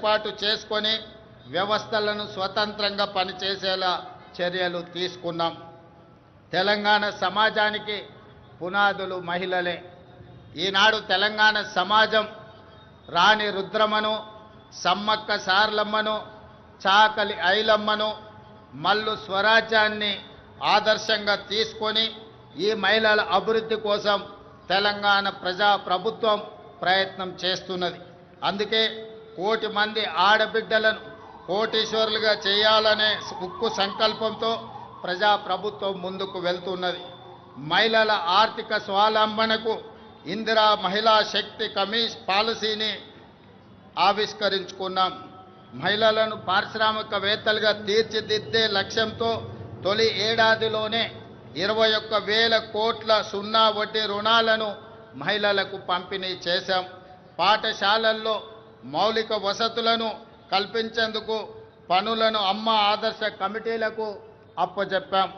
ఏర్పాటు చేసుకొని వ్యవస్థలను స్వతంత్రంగా పనిచేసేలా చర్యలు తీసుకున్నాం. తెలంగాణ సమాజానికి పునాదులు మహిళలే. ఈనాడు తెలంగాణ సమాజం రాణి రుద్రమను, సమ్మక్క సార్లమ్మను, చాకలి ఐలమ్మను, మల్లు స్వరాజ్యాన్ని ఆదర్శంగా తీసుకొని ఈ మహిళల అభివృద్ధి కోసం తెలంగాణ ప్రజా ప్రభుత్వం ప్రయత్నం చేస్తున్నది. అందుకే 1 కోటి మంది ఆడబిడ్డలను కోటీశ్వరులుగా చేయాలనే ఉక్కు సంకల్పంతో ప్రజా ప్రభుత్వం ముందుకు వెళ్తున్నది. మహిళల ఆర్థిక స్వావలంబనకు ఇందిరా మహిళా శక్తి పాలసీని ఆవిష్కరించుకున్నాం. మహిళలను పారిశ్రామికవేత్తలుగా తీర్చిదిద్దే లక్ష్యంతో తొలి ఏడాదిలోనే 21,000 కోట్ల సున్నా వడ్డీ రుణాలను మహిళలకు పంపిణీ చేశాం. పాఠశాలల్లో మౌలిక వసతులను కల్పించేందుకు పనులను అమ్మ ఆదర్శ కమిటీలకు అప్పచెప్పాం.